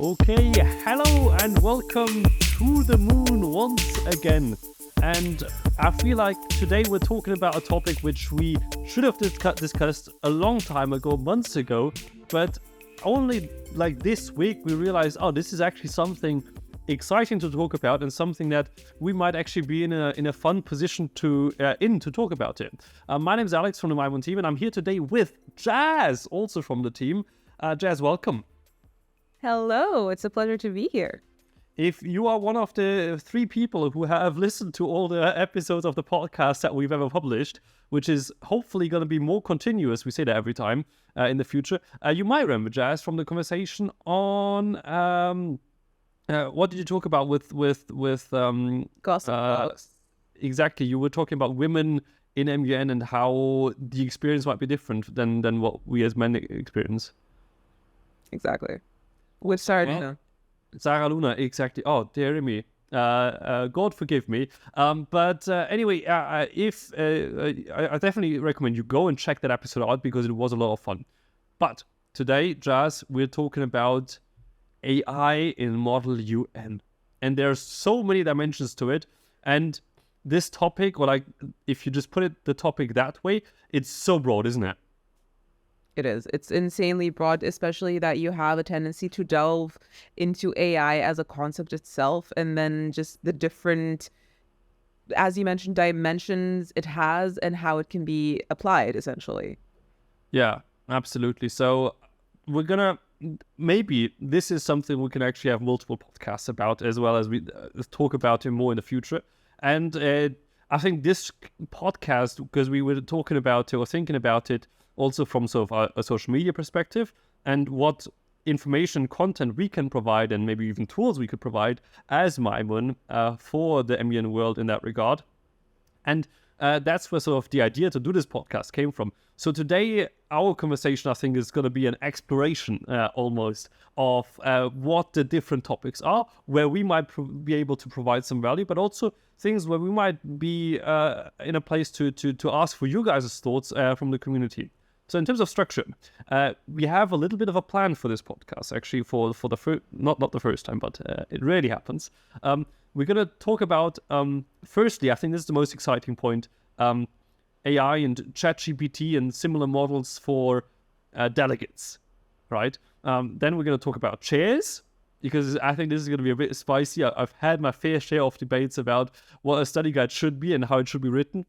Okay, hello and welcome to the moon once again. And I feel like today we're talking about a topic which we should have discussed a long time ago, months ago, but only like this week we realized, this is actually something exciting to talk about and something that we might actually be in a fun position to talk about it. My name is Alex from the MUN team, and I'm here today with Jazz, also from the team. Jazz, welcome. Hello, it's a pleasure to be here. If you are one of the 3 people who have listened to all the episodes of the podcast that we've ever published, which is hopefully going to be more continuous, we say that every time in the future, you might remember, Jazz, from the conversation on what did you talk about with Gossip. Exactly, you were talking about women in MUN and how the experience might be different than what we as men experience. Exactly. With Sarah Luna, exactly. Oh, dear me. God forgive me. But anyway, I definitely recommend you go and check that episode out because it was a lot of fun. But today, Jazz, we're talking about AI in Model UN. And there's so many dimensions to it. And this topic, or like, if you just put the topic that way, it's so broad, isn't it? It is. It's insanely broad, especially that you have a tendency to delve into AI as a concept itself, and then just the different, as you mentioned, dimensions it has and how it can be applied, essentially. Yeah, absolutely. So we're gonna, maybe this is something we can actually have multiple podcasts about, as well as we talk about it more in the future. And I think this podcast, because we were talking about it or thinking about it also from sort of a social media perspective, and what information content we can provide, and maybe even tools we could provide as mymun for the MUN world in that regard. And that's where sort of the idea to do this podcast came from. So today, our conversation, I think, is going to be an exploration almost of what the different topics are, where we might be able to provide some value, but also things where we might be in a place to ask for you guys' thoughts from the community. So in terms of structure, we have a little bit of a plan for this podcast, actually, for the first, not the first time, but it rarely happens. We're going to talk about, firstly, I think this is the most exciting point, AI and Chat GPT and similar models for delegates, right? Then we're going to talk about chairs, because I think this is going to be a bit spicy. I've had my fair share of debates about what a study guide should be and how it should be written.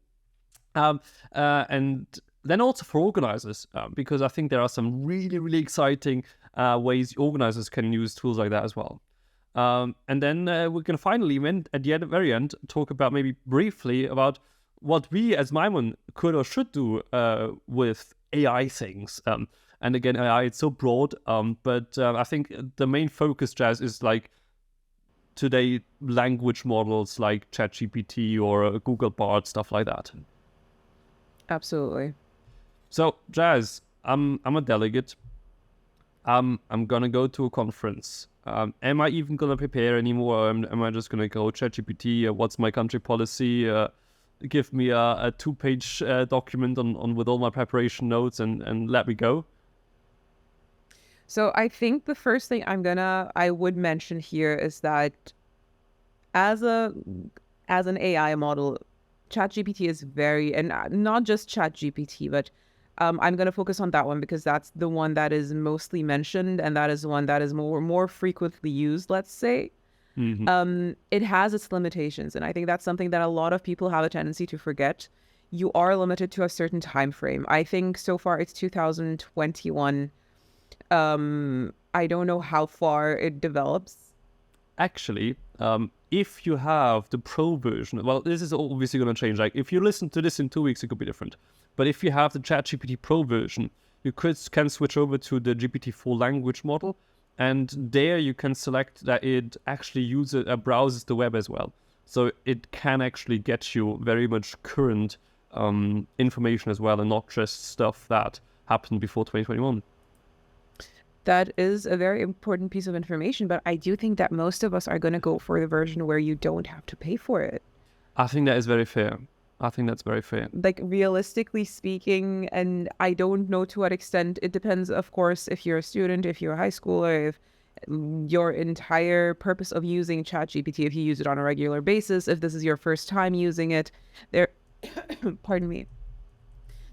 And then also for organizers, because I think there are some really, really exciting ways organizers can use tools like that as well. And then we're going to finally, at the very end, talk about maybe briefly about what we as mymun could or should do with AI things. And again, AI, it's so broad, but I think the main focus, Jazz, is like today language models like ChatGPT or Google Bard, stuff like that. Absolutely. So, Jazz, I'm a delegate. I'm gonna go to a conference. Am I even gonna prepare anymore? Or am I just gonna go ChatGPT? What's my country policy? Give me a 2-page document on with all my preparation notes and let me go. So I think the first thing I would mention here is that as an AI model, ChatGPT is very, and not just ChatGPT, but I'm going to focus on that one because that's the one that is mostly mentioned, and that is the one that is more frequently used, let's say. Mm-hmm. It has its limitations, and I think that's something that a lot of people have a tendency to forget. You are limited to a certain time frame. I think so far it's 2021. I don't know how far it develops. Actually, if you have the pro version, well, this is obviously going to change. Like, if you listen to this in 2 weeks, it could be different. But if you have the ChatGPT Pro version, you can switch over to the GPT-4 language model, and there you can select that it actually browses the web as well. So it can actually get you very much current information as well, and not just stuff that happened before 2021. That is a very important piece of information, but I do think that most of us are going to go for the version where you don't have to pay for it. I think that is very fair. I think that's very fair. Like, realistically speaking, and I don't know to what extent, it depends, of course, if you're a student, if you're a high schooler, if your entire purpose of using ChatGPT, if you use it on a regular basis, if this is your first time using it, there, pardon me,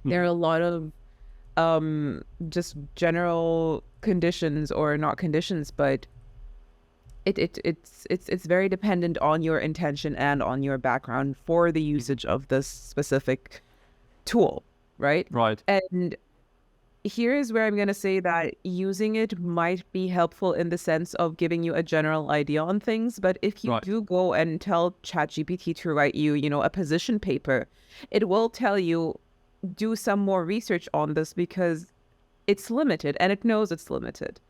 there are a lot of just general conditions, or not conditions, but it's very dependent on your intention and on your background for the usage of this specific tool, right? Right. And here is where I'm going to say that using it might be helpful in the sense of giving you a general idea on things. But if you Right. do go and tell ChatGPT to write you, a position paper, it will tell you, do some more research on this because it's limited, and it knows it's limited.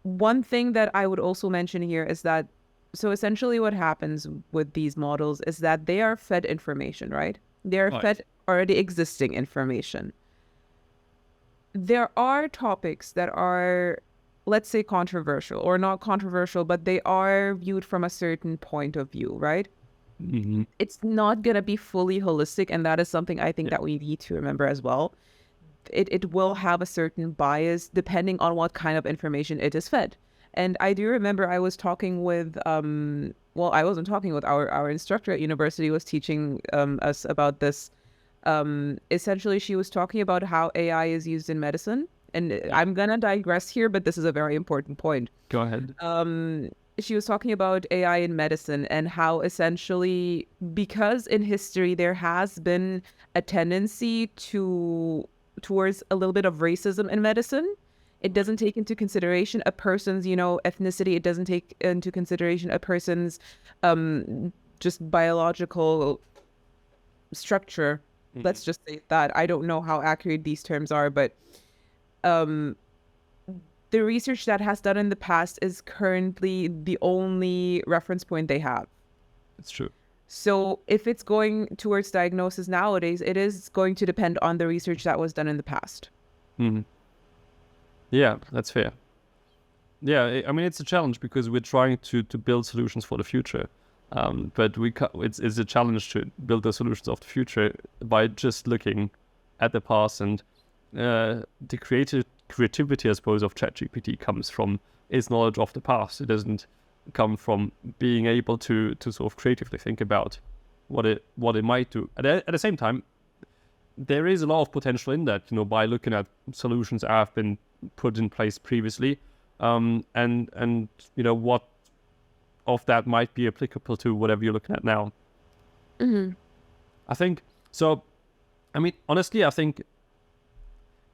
One thing that I would also mention here is that, so essentially what happens with these models is that they are fed information, right? They are Right. fed already existing information. There are topics that are, let's say, controversial, or not controversial, but they are viewed from a certain point of view, right? Mm-hmm. It's not going to be fully holistic, and that is something I think that we need to remember as well. It will have a certain bias depending on what kind of information it is fed. And I do remember I was talking with, well, I wasn't talking with our instructor at university was teaching us about this. Essentially, she was talking about how AI is used in medicine. And I'm going to digress here, but this is a very important point. Go ahead. She was talking about AI in medicine and how essentially, because in history there has been a tendency towards a little bit of racism in medicine. It doesn't take into consideration a person's, ethnicity. It doesn't take into consideration a person's just biological structure. Let's just say that. I don't know how accurate these terms are, but the research that has done in the past is currently the only reference point they have. It's true. So if it's going towards diagnosis nowadays, it is going to depend on the research that was done in the past. Mm-hmm. Yeah, that's fair. Yeah, I mean, it's a challenge because we're trying to build solutions for the future. But it's a challenge to build the solutions of the future by just looking at the past. And the creativity, I suppose, of ChatGPT comes from its knowledge of the past. It doesn't come from being able to sort of creatively think about what it might do. At the same time, there is a lot of potential in that, by looking at solutions that have been put in place previously, and what of that might be applicable to whatever you're looking at now. Mm-hmm. I think so. I mean, honestly, I think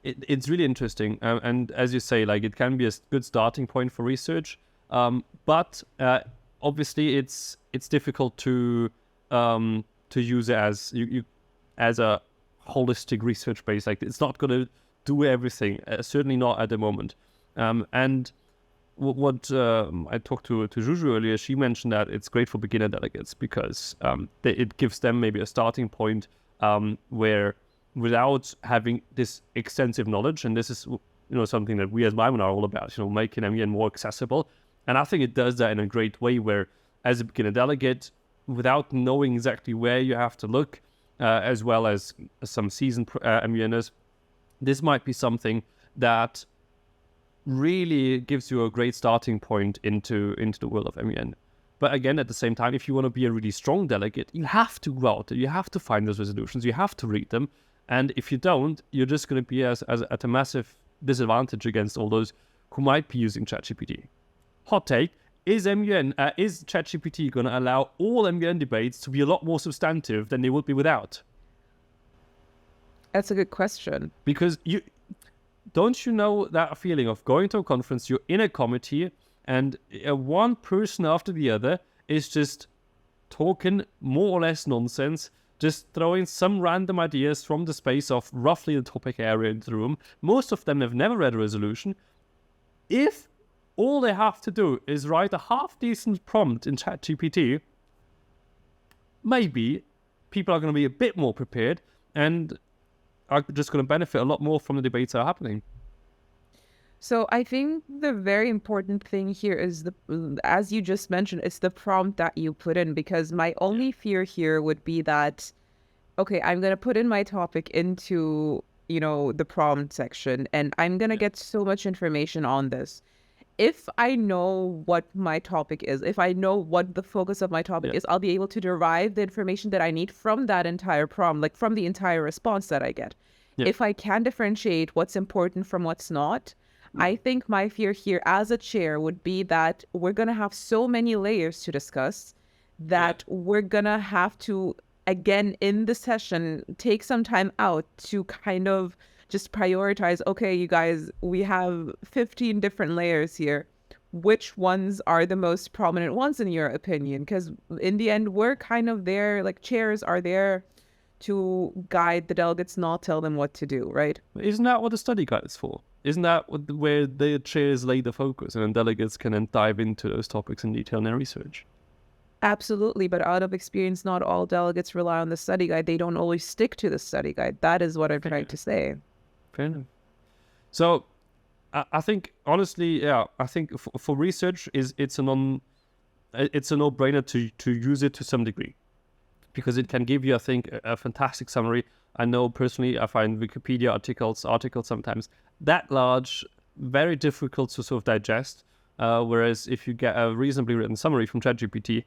it's really interesting, and as you say, like, it can be a good starting point for research. But obviously, it's difficult to use it as as a holistic research base. Like, it's not going to do everything. Certainly not at the moment. And what I talked to Juju earlier, she mentioned that it's great for beginner delegates because it gives them maybe a starting point where, without having this extensive knowledge, and this is something that we as mymun are all about, making MUN more accessible. And I think it does that in a great way where, as a beginner delegate, without knowing exactly where you have to look, as well as some seasoned MUNers, this might be something that really gives you a great starting point into the world of MUN. But again, at the same time, if you want to be a really strong delegate, you have to go out there, you have to find those resolutions, you have to read them. And if you don't, you're just going to be at a massive disadvantage against all those who might be using ChatGPT. Hot take, is ChatGPT going to allow all MUN debates to be a lot more substantive than they would be without? That's a good question. Because don't you know that feeling of going to a conference, you're in a committee, and one person after the other is just talking more or less nonsense, just throwing some random ideas from the space of roughly the topic area into the room. Most of them have never read a resolution. If all they have to do is write a half-decent prompt in ChatGPT, maybe people are going to be a bit more prepared and are just going to benefit a lot more from the debates that are happening. So I think the very important thing here is as you just mentioned, it's the prompt that you put in, because my only fear here would be that, okay, I'm going to put in my topic into, the prompt section, and I'm going to get so much information on this. if I know what my topic is, if I know what the focus of my topic is, I'll be able to derive the information that I need from that entire prompt, like from the entire response that I get. If I can differentiate what's important from what's not, I think my fear here as a chair would be that we're going to have so many layers to discuss that we're going to have to, again, in the session, take some time out to kind of just prioritize, okay, you guys, we have 15 different layers here. Which ones are the most prominent ones in your opinion? Because in the end, we're kind of there, like chairs are there to guide the delegates, not tell them what to do, right? Isn't that what the study guide is for? Isn't that where the chairs lay the focus and then delegates can then dive into those topics in detail in their research? Absolutely, but out of experience, not all delegates rely on the study guide. They don't always stick to the study guide. That is what I'm trying to say. Fair enough. So I think, honestly, I think for research, it's a no-brainer to use it to some degree, because it can give you, I think, a fantastic summary. I know personally, I find Wikipedia articles sometimes that large, very difficult to sort of digest. Whereas if you get a reasonably written summary from ChatGPT,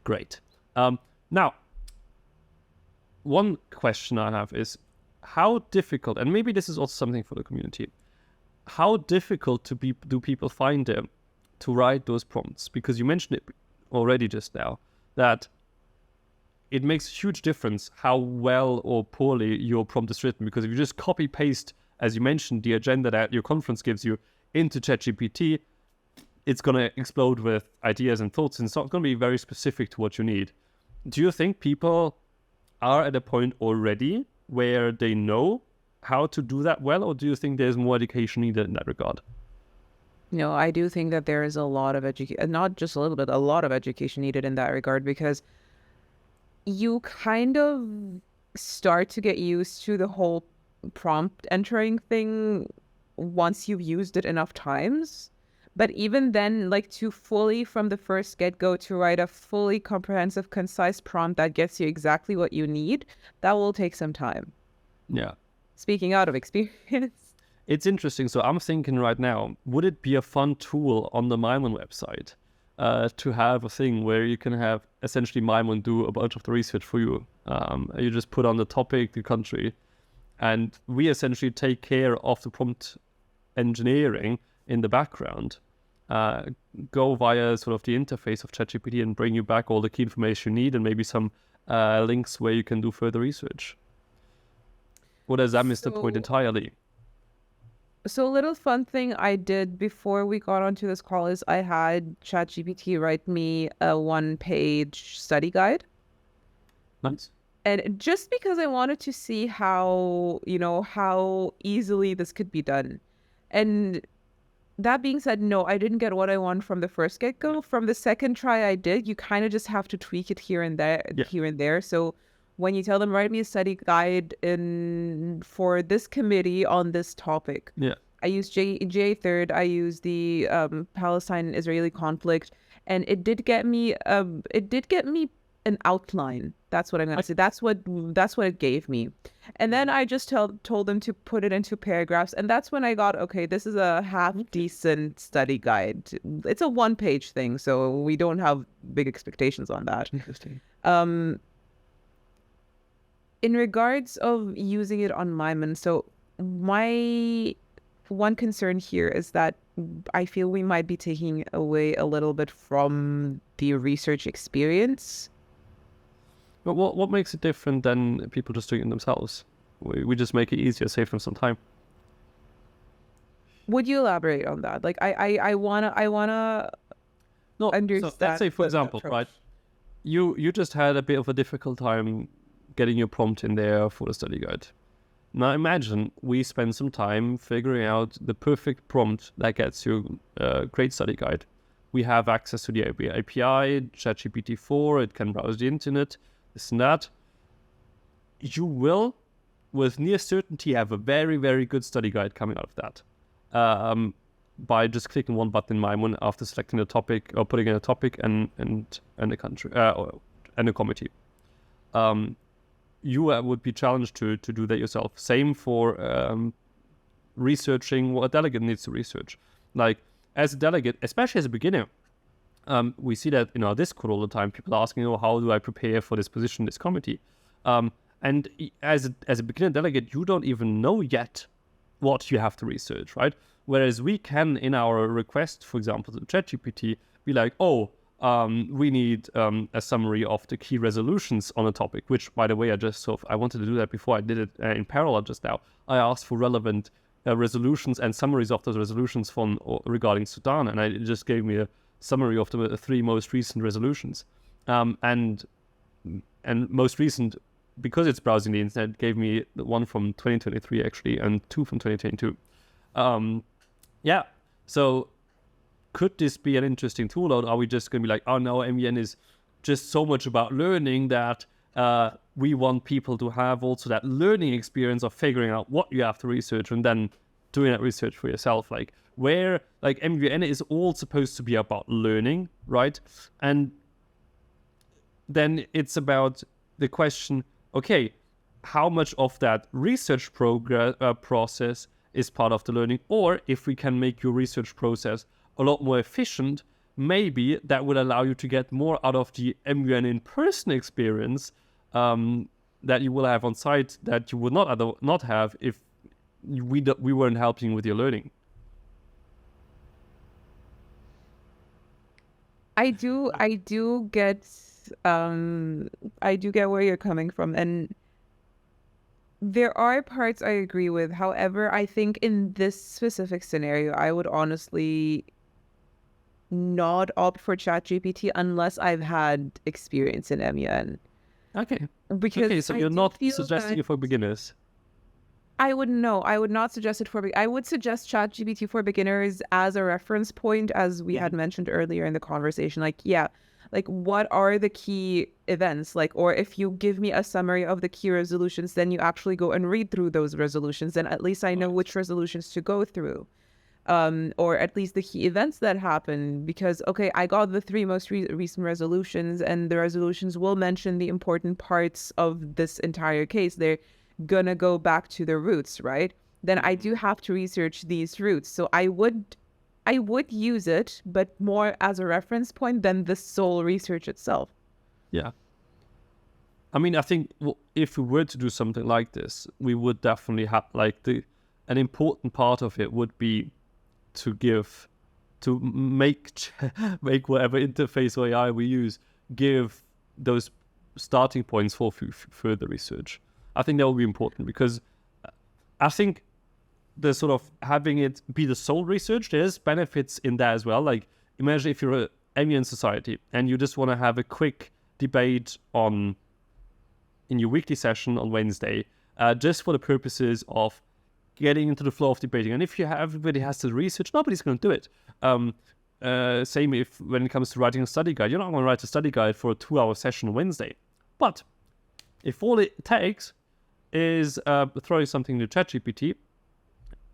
great. Now, one question I have is, how difficult, and maybe this is also something for the community, how difficult do people find it to write those prompts? Because you mentioned it already just now, that it makes a huge difference how well or poorly your prompt is written. Because if you just copy paste, as you mentioned, the agenda that your conference gives you into ChatGPT, it's going to explode with ideas and thoughts, and it's not going to be very specific to what you need. Do you think people are at a point already where they know how to do that well, or do you think there's more education needed in that regard? No, I do think that there is a lot of education, not just a little bit, a lot of education needed in that regard, because you kind of start to get used to the whole prompt entering thing once you've used it enough times. But even then, like, to fully from the first get-go to write a fully comprehensive, concise prompt that gets you exactly what you need, that will take some time. Yeah. Speaking out of experience. It's interesting. So I'm thinking right now, would it be a fun tool on the mymun website to have a thing where you can have essentially mymun do a bunch of the research for you? You just put on the topic, the country, and we essentially take care of the prompt engineering in the background, go via sort of the interface of ChatGPT and bring you back all the key information you need, and maybe some links where you can do further research. Or does that miss the point entirely? So a little fun thing I did before we got onto this call is I had ChatGPT write me a 1-page study guide. Nice. And just because I wanted to see how easily this could be done. And that being said, no, I didn't get what I want from the first get-go. From the second try I did, you kind of just have to tweak it here and there. So when you tell them, write me a study guide for this committee on this topic. Yeah. I used J3rd, I used the Palestine-Israeli conflict, and it did get me an outline. That's what I'm going to say. That's what it gave me. And then I just told them to put it into paragraphs. And that's when I got, okay, this is a half decent study guide. It's a 1-page thing, so we don't have big expectations on that. Interesting. In regards of using it on mymun, so my one concern here is that I feel we might be taking away a little bit from the research experience. But what makes it different than people just doing it themselves? We just make it easier, save them some time. Would you elaborate on that? Like, I wanna understand. So let's say, for example, right, you just had a bit of a difficult time getting your prompt in there for the study guide. Now imagine we spend some time figuring out the perfect prompt that gets you a great study guide. We have access to the API, ChatGPT 4, it can browse the internet, this and that. You will, with near certainty, have a very, very good study guide coming out of that. By just clicking one button in mymun after selecting the topic or putting in a topic and a country and a committee. You would be challenged to do that yourself. Same for researching what a delegate needs to research. Like, as a delegate, especially as a beginner, we see that in our Discord all the time, people are asking, how do I prepare for this position, this committee? And as a beginner delegate, you don't even know yet what you have to research, right? Whereas we can, in our request, for example, to ChatGPT, be like, we need a summary of the key resolutions on a topic, which, by the way, I wanted to do that before I did it in parallel just now. I asked for relevant resolutions and summaries of those resolutions regarding Sudan, and it just gave me a summary of the 3 most recent resolutions. And most recent, because it's browsing the internet, gave me the one from 2023 actually, and 2 from 2022. So could this be an interesting tool, or are we just going to be like, oh no, MUN is just so much about learning that we want people to have also that learning experience of figuring out what you have to research and then doing that research for yourself? Like, where, like, MUN is all supposed to be about learning, right? And then it's about the question, okay, how much of that research process is part of the learning? Or if we can make your research process a lot more efficient, maybe that would allow you to get more out of the MUN in-person experience that you will have on site that you would not have if we weren't helping with your learning. I do get where you're coming from, and there are parts I agree with. However, I think in this specific scenario, I would honestly not opt for ChatGPT unless I've had experience in MUN. Okay. Because so you're not suggesting it for beginners. I would not suggest it for. I would suggest ChatGPT for beginners as a reference point, as we had mentioned earlier in the conversation. Like what are the key events? Like, or if you give me a summary of the key resolutions, then you actually go and read through those resolutions, and at least I know which resolutions to go through, or at least the key events that happen. Because okay, I got the 3 most recent resolutions, and the resolutions will mention the important parts of this entire case. They're gonna go back to the roots, right? Then I do have to research these roots. So I would use it, but more as a reference point than the sole research itself. Yeah. I mean, I think if we were to do something like this, we would definitely have an important part of it would be to make whatever interface or AI we use, give those starting points for further research. I think that will be important, because I think the sort of having it be the sole research, there's benefits in that as well. Like, imagine if you're a MUN society and you just want to have a quick debate in your weekly session on Wednesday, just for the purposes of getting into the flow of debating. And if everybody has to research, nobody's going to do it. Same when it comes to writing a study guide. You're not going to write a study guide for a 2-hour session on Wednesday. But if all it takes is throwing something to ChatGPT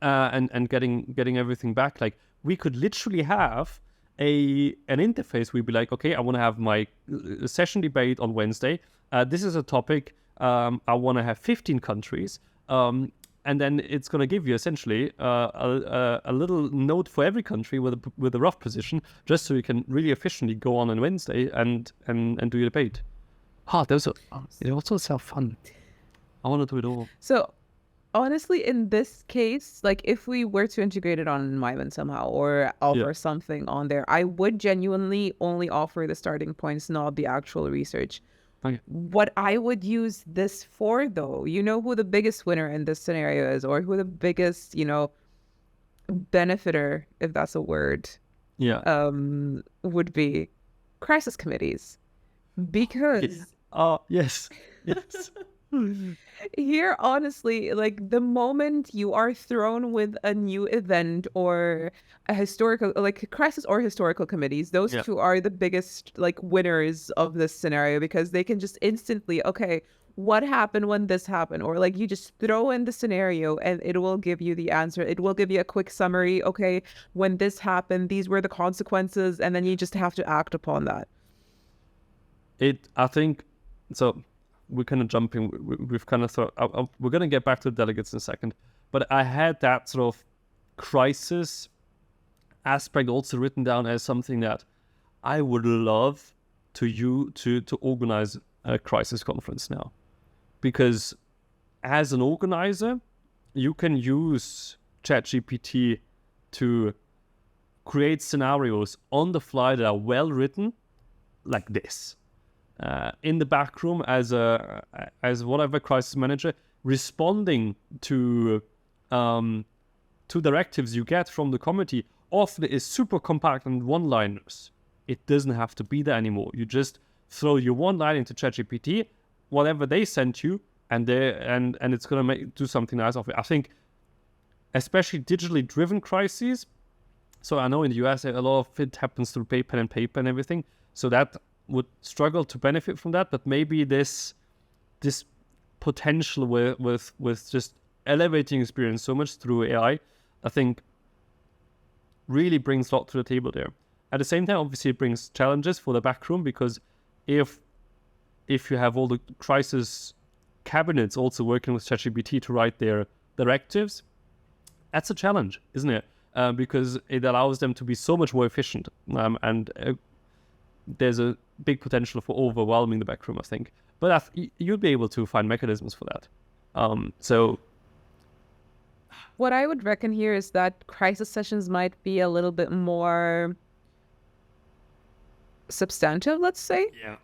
and getting everything back, like, we could literally have an interface. We'd be like, okay, I want to have my session debate on Wednesday. This is a topic. I want to have 15 countries. And then it's going to give you essentially a little note for every country with a rough position, just so you can really efficiently go on Wednesday and do your debate. It also sounds fun. I want to do it all. So, honestly, in this case, like, if we were to integrate it on mymun somehow or offer something on there, I would genuinely only offer the starting points, not the actual research. Okay. What I would use this for, though, you know who the biggest winner in this scenario is, or who the biggest, benefiter, if that's a word, would be crisis committees. Because yes. Here, honestly, like, the moment you are thrown with a new event or a historical, like, crisis or historical committees, those two are the biggest, like, winners of this scenario, because they can just instantly, okay, what happened when this happened? Or, like, you just throw in the scenario and it will give you the answer. It will give you a quick summary. Okay, when this happened, these were the consequences, and then you just have to act upon that. I think so. We're kind of jumping. We've kind of thought we're going to get back to the delegates in a second, but I had that sort of crisis aspect also written down as something that I would love to organize a crisis conference now, because as an organizer, you can use ChatGPT to create scenarios on the fly that are well written, like this, in the back room as whatever crisis manager, responding to directives you get from the committee. Often is super compact and one-liners. It doesn't have to be there anymore. You just throw your one line into ChatGPT, whatever they sent you, and it's gonna do something nice of it. I think, especially digitally driven crises. So I know in the US a lot of it happens through pen and paper and everything. So that would struggle to benefit from that. But maybe this potential with just elevating experience so much through AI, I think really brings a lot to the table there. At the same time, obviously, it brings challenges for the back room, because if you have all the crisis cabinets also working with ChatGPT to write their directives, that's a challenge, isn't it? Because it allows them to be so much more efficient, and there's a big potential for overwhelming the back room, I think. But you'll be able to find mechanisms for that. So what I would reckon here is that crisis sessions might be a little bit more substantive, let's say. Yeah.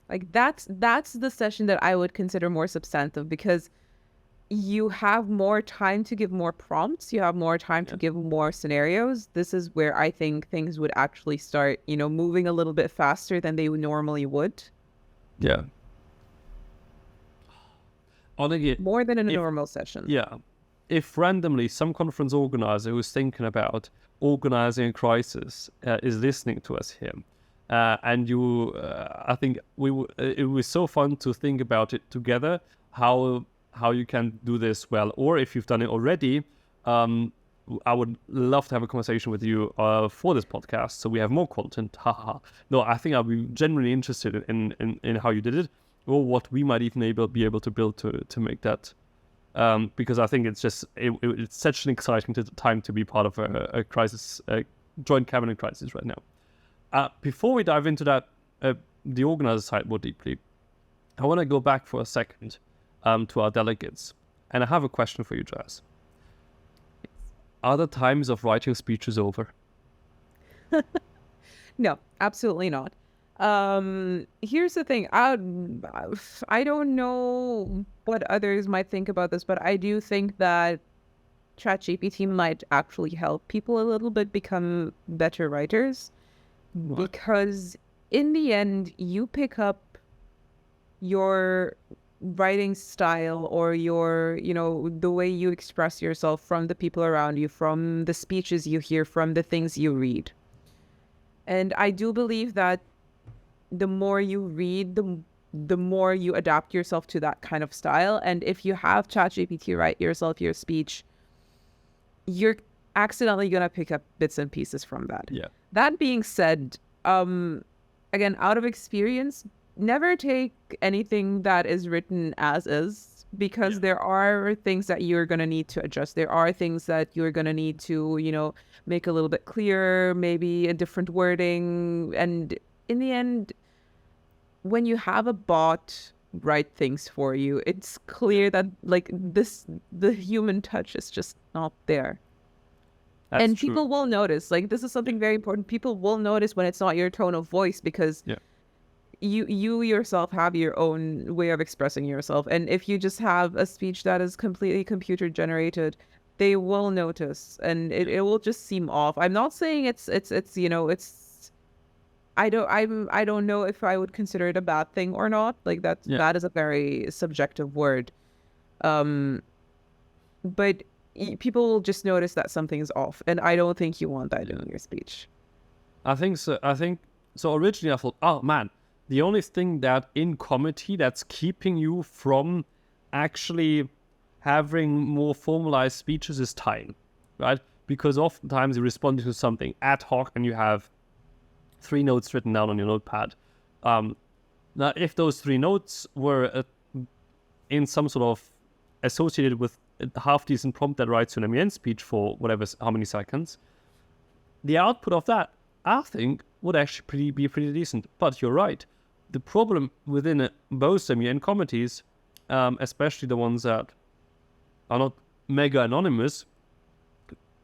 Like that's the session that I would consider more substantive, because you have more time to give more prompts, you have more time to give more scenarios. This is where I think things would actually start, moving a little bit faster than they normally would. Yeah. More than in a normal session. Yeah. If randomly some conference organizer who's thinking about organizing a crisis is listening to us here, and I think it was so fun to think about it together, how you can do this well. Or if you've done it already, I would love to have a conversation with you for this podcast, so we have more content. No, I think I'll be genuinely interested in how you did it, or what we might even be able to build to make that. Because I think it's just it's such an exciting time to be part of a crisis, a joint cabinet crisis right now. Before we dive into that, the organizer side more deeply, I want to go back for a second to our delegates, and I have a question for you, Jazz. Are the times of writing speeches over? No, absolutely not. Here's the thing. I don't know what others might think about this, but I do think that ChatGPT might actually help people a little bit become better writers. What? Because in the end, you pick up your writing style, or your, the way you express yourself, from the people around you, from the speeches you hear, from the things you read. And I do believe that the more you read, the more you adapt yourself to that kind of style. And if you have ChatGPT write yourself your speech, you're accidentally going to pick up bits and pieces from that. Yeah. That being said, again, out of experience, never take anything that is written as is, because there are things that you're going to need to adjust. There are things that you're going to need to, make a little bit clearer, maybe a different wording. And in the end, when you have a bot write things for you, it's clear that the human touch is just not there. That's and true. People will notice. This is something very important. People will notice when it's not your tone of voice, because you yourself have your own way of expressing yourself. And if you just have a speech that is completely computer generated, they will notice, and it will just seem off. I'm not saying it's I don't know if I would consider it a bad thing or not. That is a very subjective word. But people will just notice that something's off, and I don't think you want that in your speech. I think so. Originally I thought, oh man, the only thing that in comedy that's keeping you from actually having more formalized speeches is time, right? Because oftentimes you're responding to something ad hoc and you have 3 notes written down on your notepad. Now, if those 3 notes were in some sort of associated with a half-decent prompt that writes an MUN speech for how many seconds, the output of that, I think, would actually be pretty decent. But you're right. The problem within both MUN communities, especially the ones that are not mega anonymous,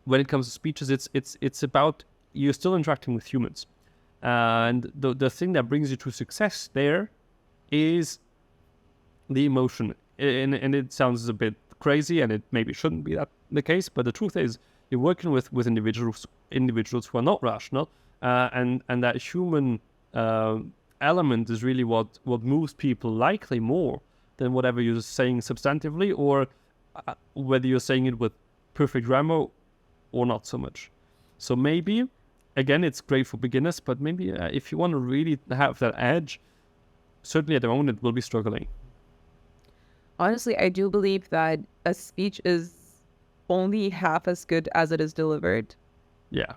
when it comes to speeches, it's about you're still interacting with humans, and the thing that brings you to success there is the emotion. And it sounds a bit crazy, and it maybe shouldn't be that the case, but the truth is you're working with individuals who are not rational, and that human element is really what moves people likely more than whatever you're saying substantively, or whether you're saying it with perfect grammar or not so much. So maybe, again, it's great for beginners, but maybe if you want to really have that edge, certainly at the moment it will be struggling. Honestly, I do believe that a speech is only half as good as it is delivered. Yeah.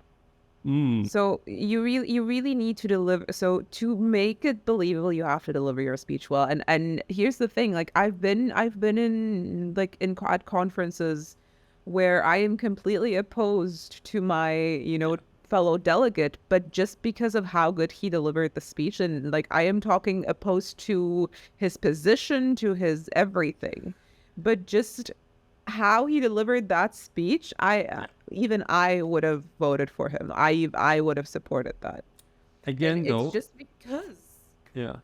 So you really need to deliver. So to make it believable, you have to deliver your speech well. And here's the thing: like I've been in at conferences where I am completely opposed to my fellow delegate, but just because of how good he delivered the speech, and like I am talking opposed to his position, to his everything, but just how he delivered that speech, I would have voted for him. I would have supported that. Again, And though, it's just because yeah,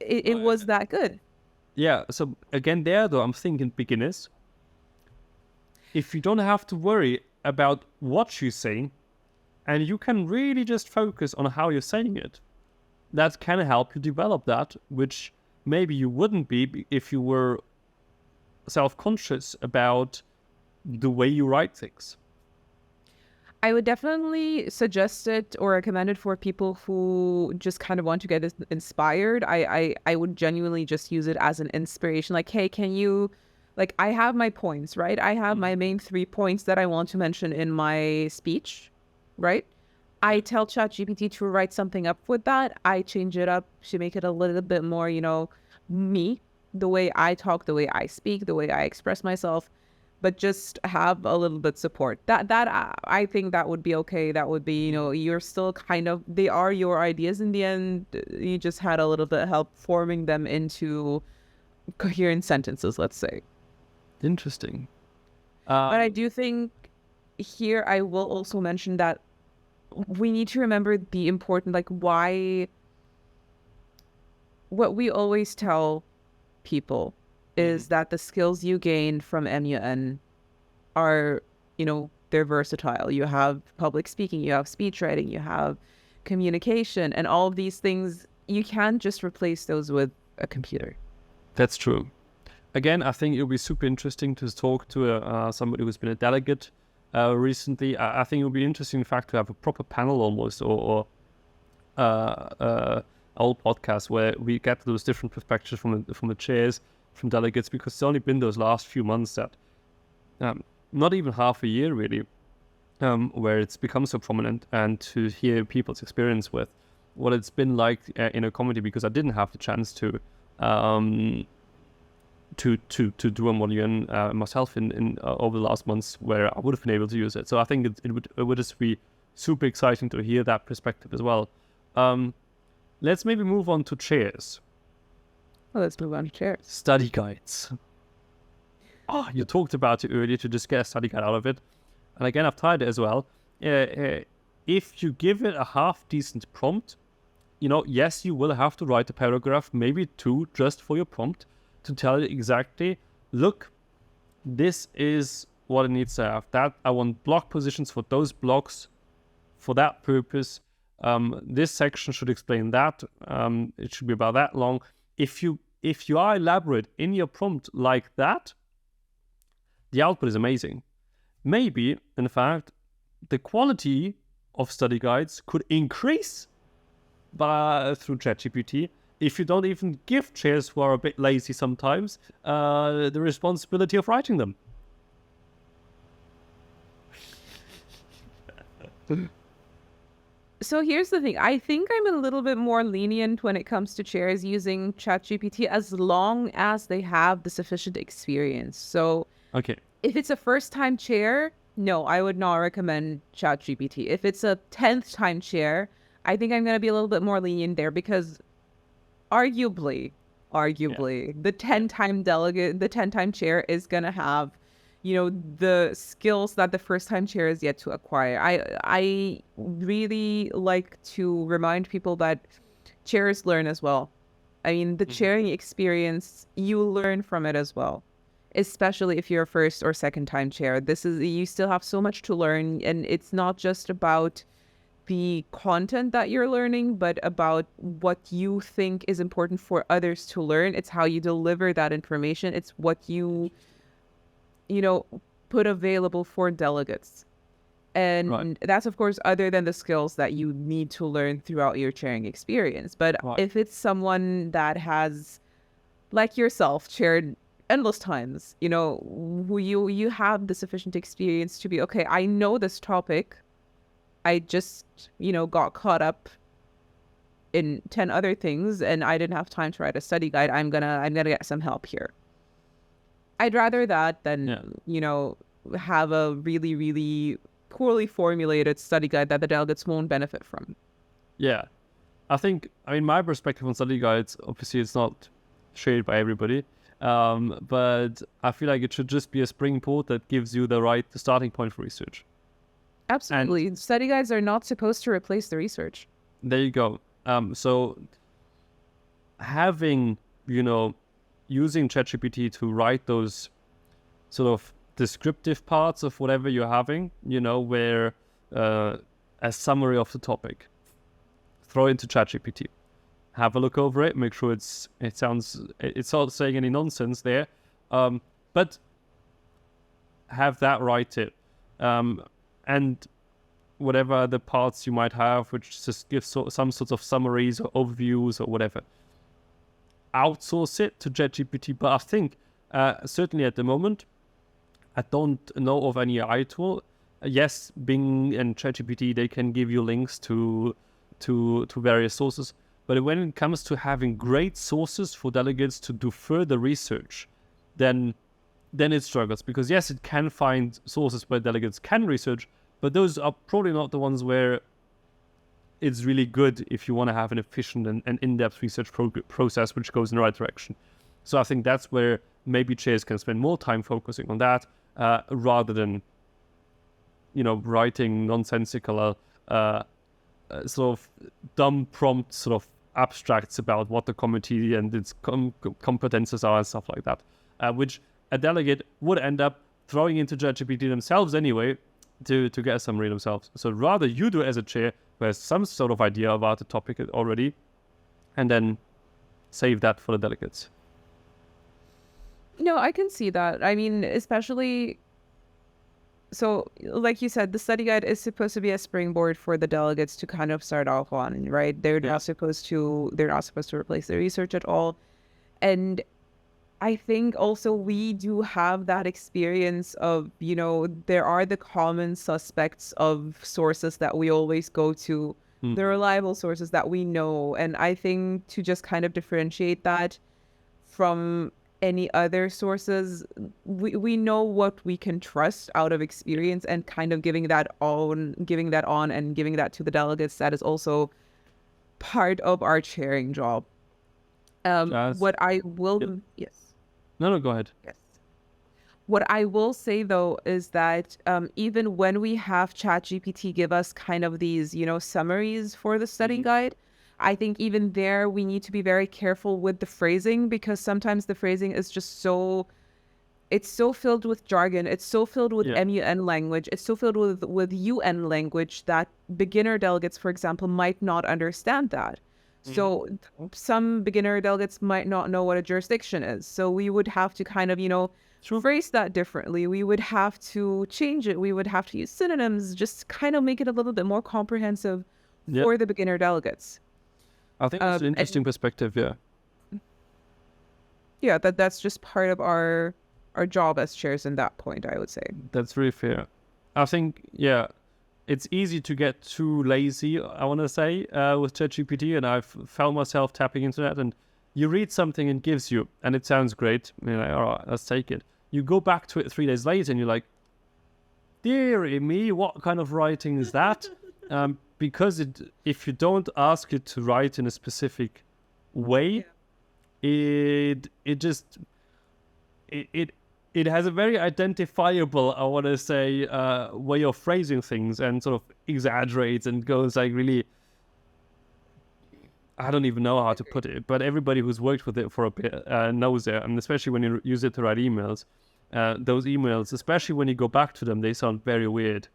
it was that good. yeah. So again, there though, I'm thinking beginners. If you don't have to worry about what she's saying, and you can really just focus on how you're saying it, that can help you develop that, which maybe you wouldn't be if you were self-conscious about the way you write things. I would definitely suggest it or recommend it for people who just kind of want to get inspired. I would genuinely just use it as an inspiration. Like, hey, can you, like, I have my points, right? I have my main 3 points that I want to mention in my speech, right? I tell ChatGPT to write something up with that. I change it up to make it a little bit more, me, the way I talk, the way I speak, the way I express myself, but just have a little bit support. I think that would be okay. That would be, you're still kind of, they are your ideas in the end. You just had a little bit of help forming them into coherent sentences, let's say. Interesting. But I do think here I will also mention that we need to remember the important, like what we always tell people is that the skills you gain from MUN are, they're versatile. You have public speaking, you have speech writing, you have communication, and all of these things, you can't just replace those with a computer. That's true. Again, I think it'll be super interesting to talk to somebody who's been a delegate recently. I think it'll be interesting, in fact, to have a proper panel almost, or old podcast where we get those different perspectives from the chairs, from delegates, because it's only been those last few months that, not even half a year really, where it's become so prominent, and to hear people's experience with what it's been like in a comedy, because I didn't have the chance to do a MUN myself in over the last months, where I would have been able to use it. So I think it would just be super exciting to hear that perspective as well. Let's maybe move on to chairs. Well, let's move on to chairs. Study guides. You talked about it earlier, to just get a study guide out of it. And again, I've tried it as well. If you give it a half decent prompt, yes, you will have to write a paragraph, maybe 2, just for your prompt, to tell it exactly, look, this is what it needs to have. That I want block positions for those blocks for that purpose. This section should explain that. It should be about that long. If you are elaborate in your prompt like that, the output is amazing. Maybe, in fact, the quality of study guides could increase through ChatGPT if you don't even give chairs who are a bit lazy sometimes the responsibility of writing them. So here's the thing. I think I'm a little bit more lenient when it comes to chairs using ChatGPT, as long as they have the sufficient experience. So Okay. if it's a first-time chair, No, I would not recommend ChatGPT. If it's a 10th time chair, I think I'm going to be a little bit more lenient there because arguably, Yeah. the 10-time delegate, the 10-time chair is going to have, the skills that the first-time chair is yet to acquire. I really like to remind people that chairs learn as well. I mean, the Mhm. chairing experience, you learn from it as well, especially if you're a first or second time chair. You still have so much to learn, and it's not just about the content that you're learning, but about what you think is important for others to learn. It's how you deliver that information. It's what you know, put available for delegates. Right. And that's, of course, other than the skills that you need to learn throughout your chairing experience. But Right. if it's someone that has, like yourself, chaired endless times, who you have the sufficient experience to be, okay, I know this topic. I just, got caught up in 10 other things and I didn't have time to write a study guide. I'm gonna get some help here. I'd rather that Yeah. than, have a really, really poorly formulated study guide that the delegates won't benefit from. Yeah. I mean, my perspective on study guides, obviously, it's not shared by everybody. But I feel like it should just be a springboard that gives you the starting point for research. And Absolutely. Study guides are not supposed to replace the research. there you go. So having, using ChatGPT to write those sort of descriptive parts of whatever you're having, where a summary of the topic, throw into ChatGPT, have a look over it, make sure it's not saying any nonsense there, but have that write it, and whatever other parts you might have, which just gives some sorts of summaries or overviews or whatever, outsource it to ChatGPT. But I think certainly at the moment, I don't know of any AI tool. Yes, Bing and ChatGPT, they can give you links to various sources. But when it comes to having great sources for delegates to do further research, then it struggles. Because yes, it can find sources where delegates can research, but those are probably not the ones where it's really good if you want to have an efficient and in-depth research process which goes in the right direction. So I think that's where maybe chairs can spend more time focusing on that rather than, writing nonsensical sort of dumb prompt sort of abstracts about what the committee and its competences are and stuff like that, which a delegate would end up throwing into ChatGPT themselves anyway to get a summary themselves. So rather you do it as a chair who has some sort of idea about the topic already, and then save that for the delegates. No, I can see that. I mean, especially so, like you said, the study guide is supposed to be a springboard for the delegates to kind of start off on, right? They're not supposed to replace their research at all. And I think also we do have that experience of, there are the common suspects of sources that we always go to, the reliable sources that we know. And I think to just kind of differentiate that from any other sources, we know what we can trust out of experience, and kind of giving that on and giving that to the delegates, that is also part of our chairing job. What I will Yep. Yes. No, go ahead. Yes. What I will say though is that even when we have ChatGPT give us kind of these, summaries for the study guide, I think even there we need to be very careful with the phrasing, because sometimes the phrasing is just it's so filled with jargon, it's so filled with Yeah. MUN language, it's so filled with UN language that beginner delegates, for example, might not understand that. So some beginner delegates might not know what a jurisdiction is. So we would have to kind of, True. phrase that differently. We would have to change it. We would have to use synonyms, just kind of make it a little bit more comprehensive Yeah. for the beginner delegates. I think that's an interesting perspective. Yeah. Yeah, that's just part of our job as chairs in that point, I would say. That's really fair. I think, it's easy to get too lazy, I want to say, with ChatGPT, and I've found myself tapping into that. And you read something and gives you, and it sounds great. You're like, all right, let's take it. You go back to it 3 days later, and you're like, dear me, what kind of writing is that? Because if you don't ask it to write in a specific way, it has a very identifiable, I want to say, way of phrasing things, and sort of exaggerates and goes like really, I don't even know how to put it, but everybody who's worked with it for a bit knows it, and especially when you use it to write emails, those emails, especially when you go back to them, they sound very weird.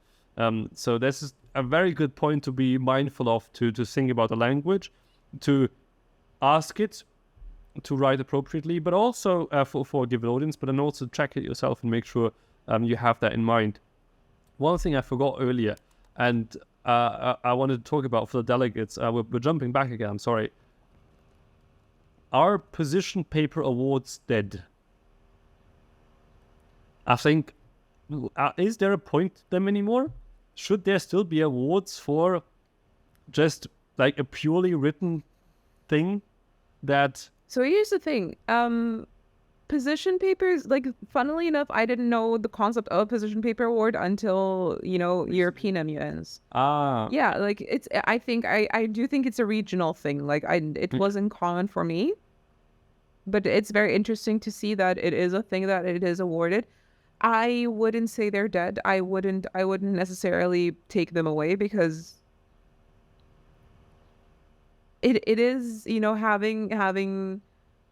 So this is a very good point to be mindful of, to think about the language, to ask it to write appropriately, but also for a given audience, but then also check it yourself and make sure you have that in mind. One thing I forgot earlier, and I wanted to talk about for the delegates, we're jumping back again, I'm sorry. Are position paper awards dead? I think, is there a point to them anymore? Should there still be awards for just like a purely written thing that... So here's the thing. Position papers, like, funnily enough, I didn't know the concept of a position paper award until, European MUNs. Yeah, like, I do think it's a regional thing. Like, it wasn't common for me, but it's very interesting to see that it is a thing that it is awarded. I wouldn't say they're dead. I wouldn't necessarily take them away, because it is, having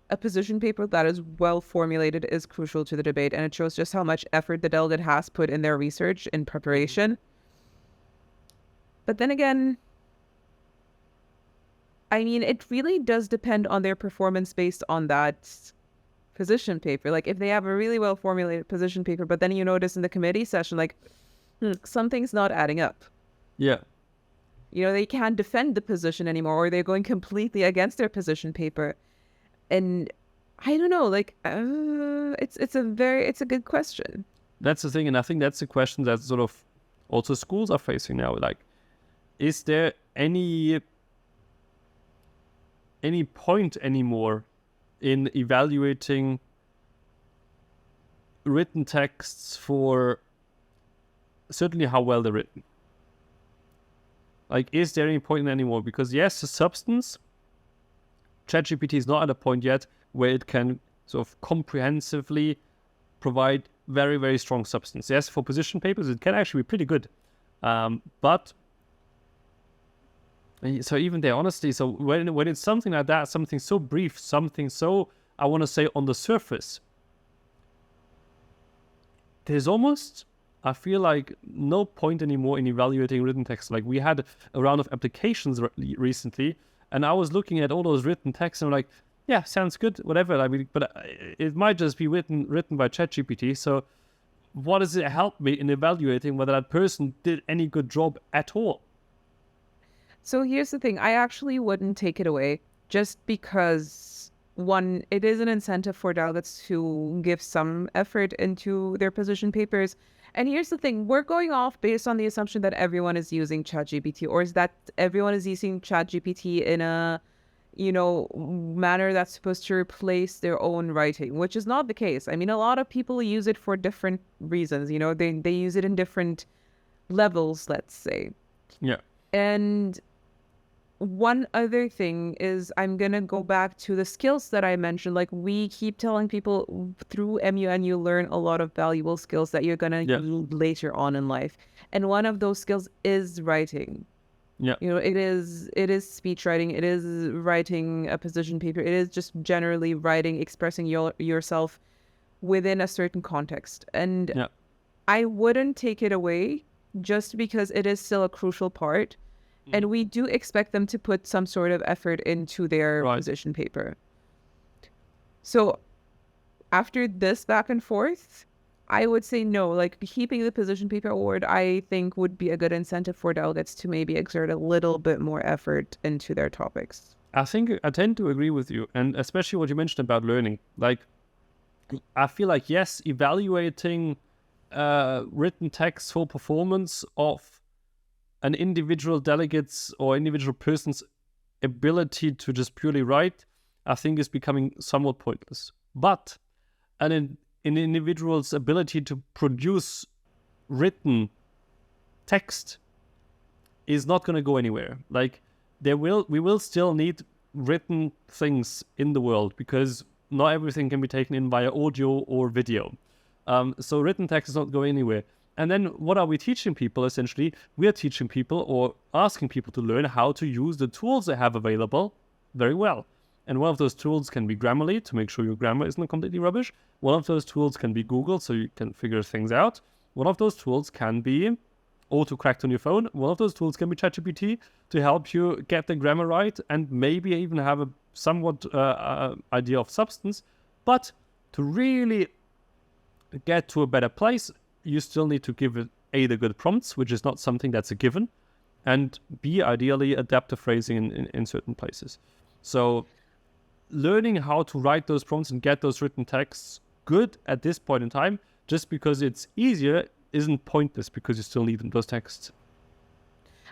a position paper that is well formulated is crucial to the debate, and it shows just how much effort the delegate has put in their research and preparation. But then again, I mean, it really does depend on their performance based on that position paper. Like, if they have a really well formulated position paper, but then you notice in the committee session, like, something's not adding up. Yeah. They can't defend the position anymore, or they're going completely against their position paper. And I don't know, like, it's a good question. That's the thing, and I think that's the question that sort of also schools are facing now. Like, is there any point anymore in evaluating written texts for certainly how well they're written? Like, is there any point anymore? Because yes, the substance, ChatGPT is not at a point yet where it can sort of comprehensively provide very, very strong substance. Yes, for position papers, it can actually be pretty good. But so even there, honestly, so when it's something like that, something so brief, something so, I want to say, on the surface, there's almost, I feel like, no point anymore in evaluating written text. Like, we had a round of applications recently, and I was looking at all those written texts, and I'm like, yeah, sounds good, whatever. I mean, but it might just be written by ChatGPT. So what does it help me in evaluating whether that person did any good job at all? So here's the thing. I actually wouldn't take it away, just because, one, it is an incentive for delegates to give some effort into their position papers. And here's the thing. We're going off based on the assumption that everyone is using ChatGPT, or is that everyone is using ChatGPT in a, manner that's supposed to replace their own writing, which is not the case. I mean, a lot of people use it for different reasons. They use it in different levels, let's say. Yeah. And one other thing is, I'm going to go back to the skills that I mentioned. Like, we keep telling people through MUN, you learn a lot of valuable skills that you're going to need later on in life. And one of those skills is writing. Yeah. It is speech writing. It is writing a position paper. It is just generally writing, expressing yourself within a certain context. And I wouldn't take it away, just because it is still a crucial part. And we do expect them to put some sort of effort into their position paper. So after this back and forth, I would say no. Like, keeping the position paper award, I think, would be a good incentive for delegates to maybe exert a little bit more effort into their topics. I think I tend to agree with you, and especially what you mentioned about learning. Like, I feel like, yes, evaluating written text for performance of an individual delegate's or individual person's ability to just purely write, I think, is becoming somewhat pointless. But an individual's ability to produce written text is not going to go anywhere. Like we will still need written things in the world, because not everything can be taken in via audio or video. So written text is not going anywhere. And then what are we teaching people? Essentially, we are teaching people or asking people to learn how to use the tools they have available very well. And one of those tools can be Grammarly, to make sure your grammar isn't completely rubbish. One of those tools can be Google, so you can figure things out. One of those tools can be autocorrect on your phone. One of those tools can be ChatGPT to help you get the grammar right and maybe even have a somewhat idea of substance. But to really get to a better place, you still need to give it A, the good prompts, which is not something that's a given, and B, ideally adaptive phrasing in certain places. So learning how to write those prompts and get those written texts good at this point in time, just because it's easier, isn't pointless, because you still need those texts.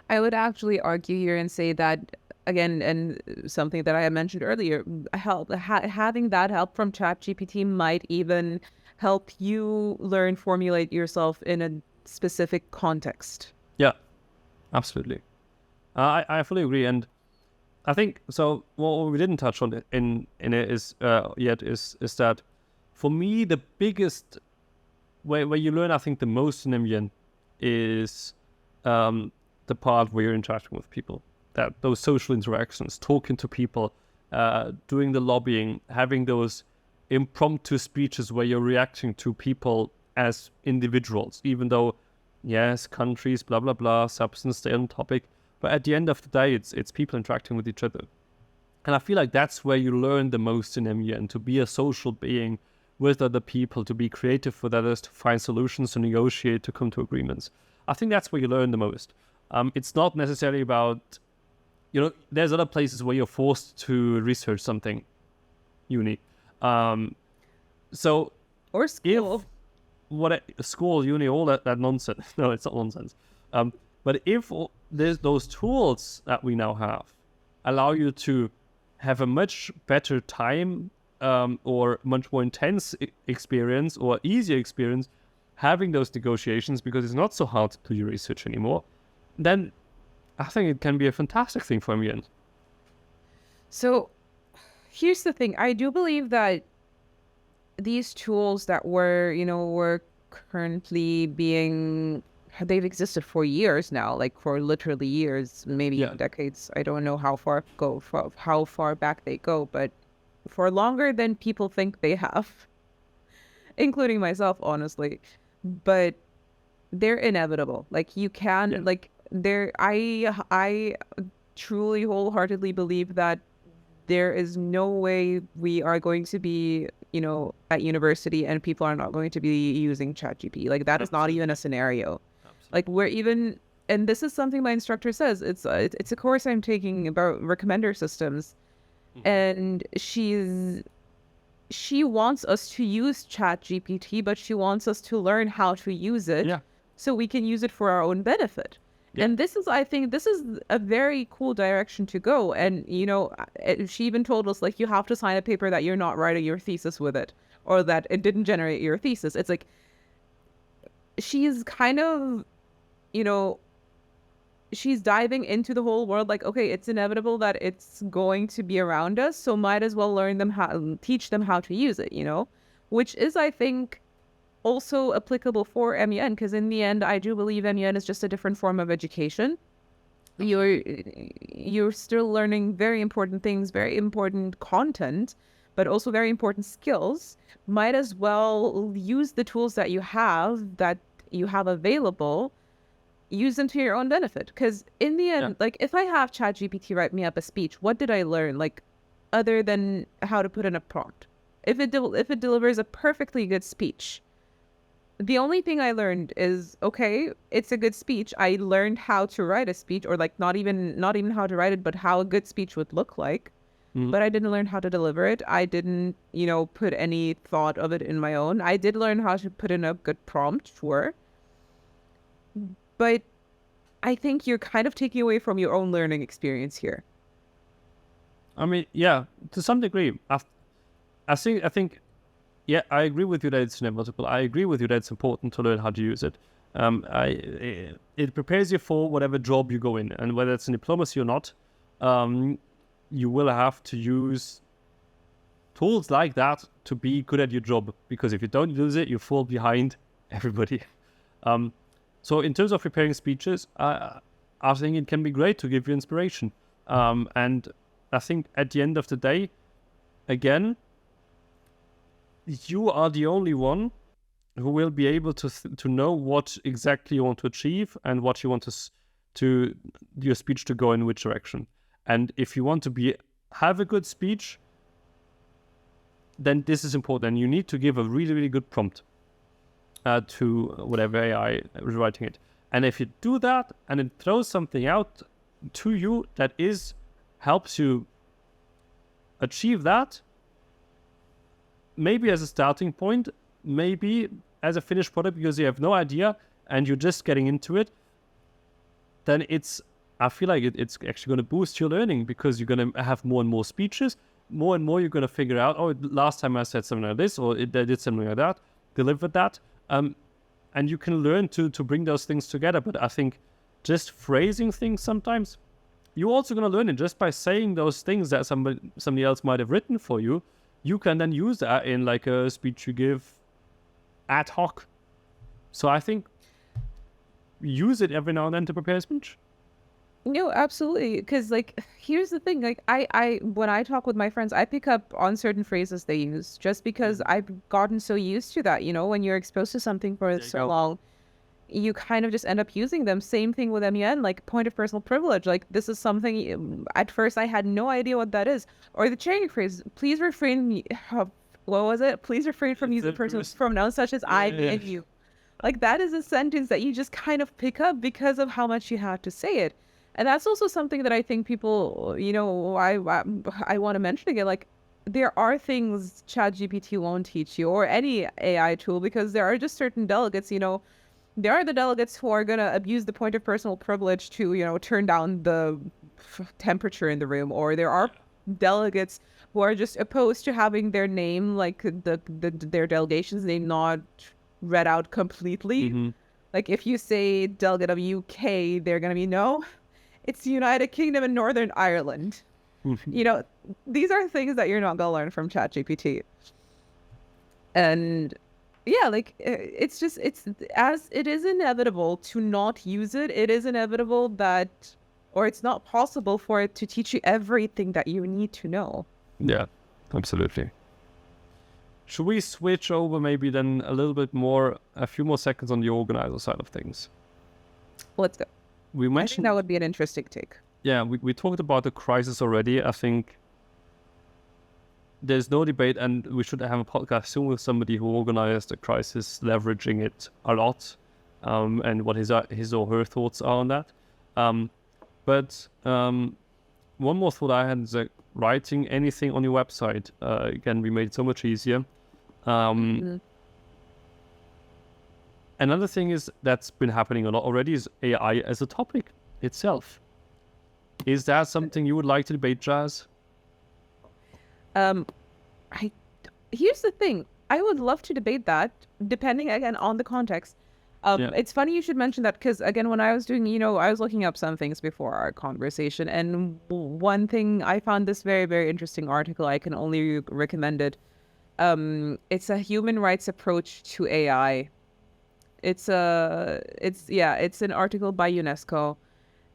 I would actually argue here and say that, again, and something that I had mentioned earlier, having that help from ChatGPT might even help you formulate yourself in a specific context. Yeah, absolutely. I fully agree. And I think, so what we didn't touch on in it is that for me, the biggest, where you learn, I think, the most in MUN is the part where you're interacting with people. That those social interactions, talking to people, doing the lobbying, having those impromptu speeches where you're reacting to people as individuals, even though, yes, countries, blah, blah, blah, substance, stay on topic. But at the end of the day, it's people interacting with each other. And I feel like that's where you learn the most in MUN, to be a social being with other people, to be creative with others, to find solutions, to negotiate, to come to agreements. I think that's where you learn the most. It's not necessarily about, there's other places where you're forced to research something, uni. So or school, school, uni, all that nonsense. No, it's not nonsense. But if there's those tools that we now have allow you to have a much better time or much more intense experience or easier experience having those negotiations, because it's not so hard to do your research anymore, then I think it can be a fantastic thing for MUN. So here's the thing. I do believe that these tools that were currently they've existed for years now, like for literally years, maybe decades. I don't know how far back they go, but for longer than people think they have, including myself, honestly. But they're inevitable. Like you can, I truly wholeheartedly believe that there is no way we are going to be, at university and people are not going to be using ChatGPT. Like that is not even a scenario. Like and this is something my instructor says. It's a course I'm taking about recommender systems, and she wants us to use ChatGPT, but she wants us to learn how to use it so we can use it for our own benefit. Yeah. And I think this is a very cool direction to go. And, she even told us, like, you have to sign a paper that you're not writing your thesis with it, or that it didn't generate your thesis. It's like, she's kind of, she's diving into the whole world. Like, okay, it's inevitable that it's going to be around us, so might as well teach them how to use it, which is, I think, also applicable for MUN, because in the end, I do believe MUN is just a different form of education. You're still learning very important things, very important content, but also very important skills. Might as well use the tools that you have available, use them to your own benefit. Because in the end, like if I have ChatGPT write me up a speech, what did I learn? Like, other than how to put in a prompt. If it delivers a perfectly good speech, the only thing I learned is, okay, it's a good speech. I learned how to write a speech, or like not even how to write it, but how a good speech would look like. But I didn't learn how to deliver it. I didn't, put any thought of it in my own. I did learn how to put in a good prompt, sure. But I think you're kind of taking away from your own learning experience here. I mean, yeah, to some degree. I think, I agree with you that it's inevitable. I agree with you that it's important to learn how to use it. It prepares you for whatever job you go in, and whether it's in diplomacy or not, you will have to use tools like that to be good at your job, because if you don't use it, you fall behind everybody. So in terms of preparing speeches, I think it can be great to give you inspiration. And I think at the end of the day, again, you are the only one who will be able to know what exactly you want to achieve and what you want to your speech to go in which direction. And if you want to have a good speech, then this is important. You need to give a really, really good prompt to whatever AI is writing it. And if you do that and it throws something out to you that helps you achieve that, maybe as a starting point, maybe as a finished product because you have no idea and you're just getting into it, then I feel like it's actually going to boost your learning, because you're going to have more and more speeches. More and more you're going to figure out, oh, last time I said something like this, or I did something like that, delivered that. And you can learn to bring those things together. But I think just phrasing things sometimes, you're also going to learn it just by saying those things that somebody else might have written for you. You can then use that in like a speech you give ad hoc. So I think use it every now and then to prepare a speech. No, absolutely. Because like, here's the thing. Like, I when I talk with my friends, I pick up on certain phrases they use just because I've gotten so used to that. You know, when you're exposed to something for so long, you kind of just end up using them. Same thing with MUN, like point of personal privilege. Like, this is something at first I had no idea what that is. Or the training phrase, please refrain. What was it? Please refrain from using personal pronouns such as I and you. Like, that is a sentence that you just kind of pick up because of how much you had to say it. And that's also something that I think people, you know, I want to mention again. Like, there are things ChatGPT won't teach you, or any AI tool, because there are just certain delegates, you know. There are the delegates who are going to abuse the point of personal privilege to, you know, turn down the temperature in the room. Or there are delegates who are just opposed to having their name, like their delegation's name, not read out completely. Mm-hmm. Like, if you say delegate of UK, they're going to be, no, it's the United Kingdom and Northern Ireland. You know, these are things that you're not going to learn from ChatGPT. And yeah, like, it's as it is inevitable to not use it. It is inevitable that, or it's not possible for it to teach you everything that you need to know. Yeah, absolutely. Should we switch over maybe then a few more seconds on the organizer side of things? Let's go. I think that would be an interesting take. Yeah, we talked about the crisis already. I think there's no debate, and we should have a podcast soon with somebody who organized the crisis, leveraging it a lot, and what his or her thoughts are on that. But one more thought I had is that writing anything on your website can be made so much easier. Another thing that's been happening a lot already is AI as a topic itself. Is that something you would like to debate, Jazz? Here's the thing. I would love to debate that, depending again on the context. It's funny you should mention that, because again, when I was doing, you know, I was looking up some things before our conversation, and one thing I found this very, very interesting article. I can only recommend it. It's a human rights approach to AI. It's an article by UNESCO,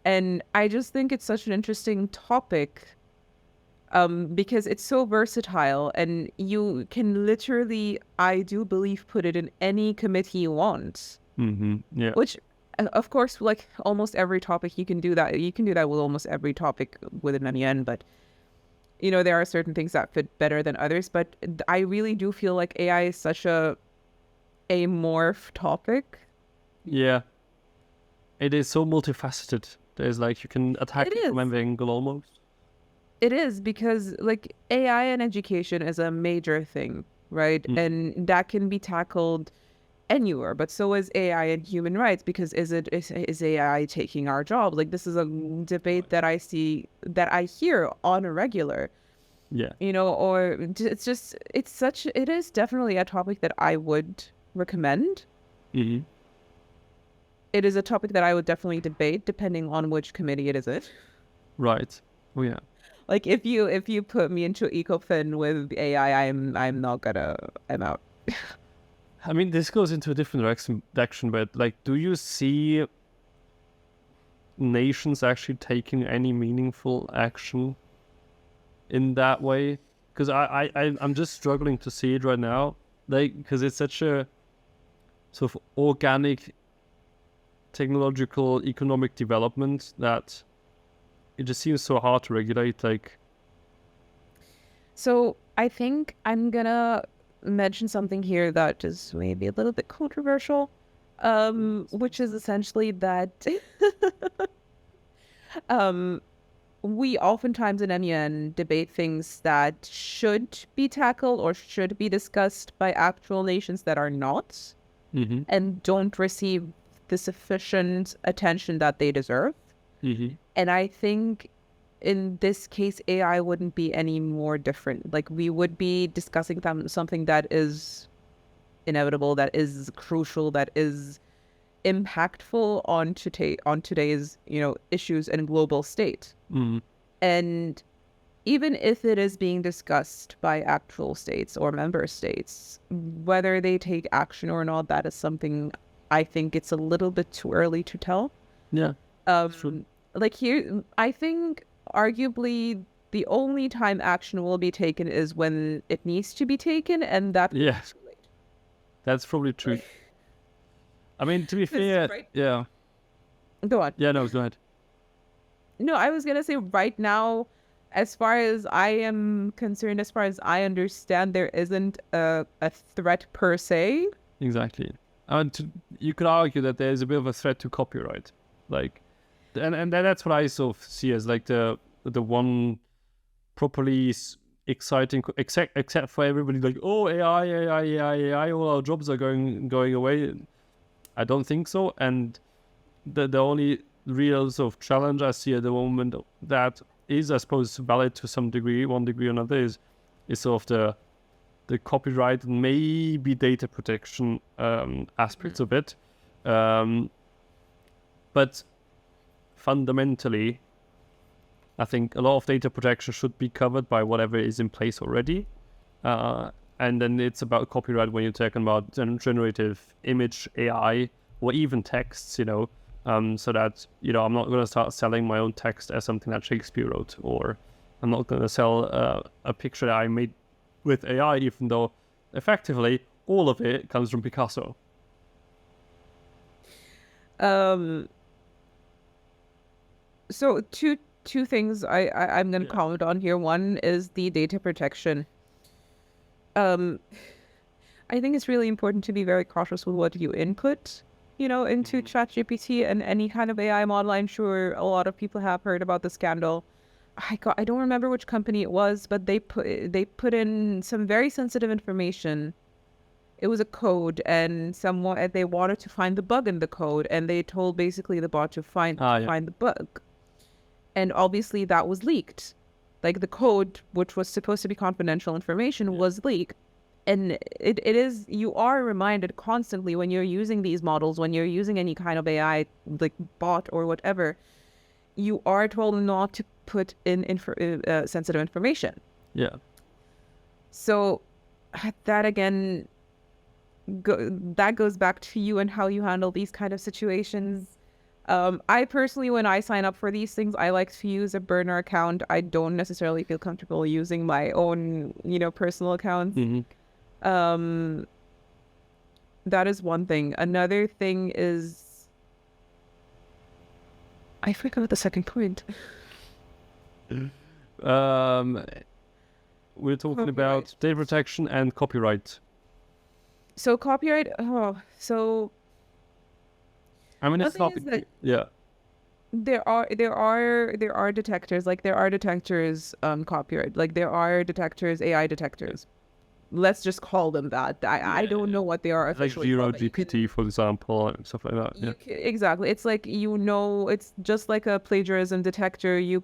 and I just think it's such an interesting topic. Because it's so versatile, and you can literally, I do believe, put it in any committee you want. Mm-hmm. Yeah. Which, of course, like almost every topic, you can do that. You can do that with almost every topic within MUN, but you know, there are certain things that fit better than others. But I really do feel like AI is such a amorph topic. Yeah. It is so multifaceted. There's like, you can attack it from every angle almost. It is, because like AI and education is a major thing, right? And that can be tackled anywhere, but so is AI and human rights, because is AI taking our jobs? Like, this is a debate that I hear on a regular. Yeah. You know, or it is definitely a topic that I would recommend. Mm-hmm. it is a topic that I would definitely debate depending on which committee it is in. Right. Oh yeah. Like if you put me into Ecofin with AI, I'm not gonna, I'm out. I mean, this goes into a different direction, but like, do you see nations actually taking any meaningful action in that way? Because I'm just struggling to see it right now, like, because it's such a sort of organic technological economic development that it just seems so hard to regulate. Like, So I think I'm gonna mention something here that is maybe a little bit controversial, which is essentially that um, we oftentimes in MUN debate things that should be tackled or should be discussed by actual nations that are not and don't receive the sufficient attention that they deserve. And I think in this case, AI wouldn't be any more different. Like we would be discussing something that is inevitable, that is crucial, that is impactful on today's issues and global state. And even if it is being discussed by actual states or member states, whether they take action or not, that is something I think it's a little bit too early to tell. yeah, true. Like here, I think arguably the only time action will be taken is when it needs to be taken, and that's Yeah, too late. that's probably true. I mean, to be 'Cause, fair, right? yeah, Go on. yeah. No, go ahead. No, I was gonna say right now, as far as I am concerned, as far as I understand, there isn't a threat per se. Exactly. You could argue that there's a bit of a threat to copyright, like, and that's what I sort of see as like the one properly exciting, except for everybody like, oh, AI, all our jobs are going away. I don't think so. And the only real sort of challenge I see at the moment that is, I suppose, valid to some degree, one degree or another, is sort of the copyright and maybe data protection aspects of it. But fundamentally, I think a lot of data protection should be covered by whatever is in place already. And then it's about copyright when you're talking about generative image AI or even texts, so that, I'm not going to start selling my own text as something that Shakespeare wrote, or I'm not going to sell a picture that I made with AI, even though effectively all of it comes from Picasso. So two things I'm gonna comment on here. One is the data protection. I think it's really important to be very cautious with what you input, into ChatGPT and any kind of AI model. I'm sure a lot of people have heard about the scandal. I don't remember which company it was, but they put in some very sensitive information. It was a code, and they wanted to find the bug in the code, and they told basically the bot to find the bug. And obviously that was leaked. Like the code, which was supposed to be confidential information, was leaked. And you are reminded constantly when you're using these models, when you're using any kind of AI, like bot or whatever, you are told not to put in sensitive information. Yeah. So that again, that goes back to you and how you handle these kind of situations. I personally, when I sign up for these things, I like to use a burner account. I don't necessarily feel comfortable using my own, personal accounts. That is one thing. Another thing is, I forgot the second point. We're talking about data protection and copyright. So copyright. I mean, it's not. Yeah. There are detectors, like there are detectors copyright, like there are detectors, AI detectors. Let's just call them that. I don't know what they are officially. Like Zero GPT, for example, and stuff like that. Yeah. Exactly. It's like, it's just like a plagiarism detector. You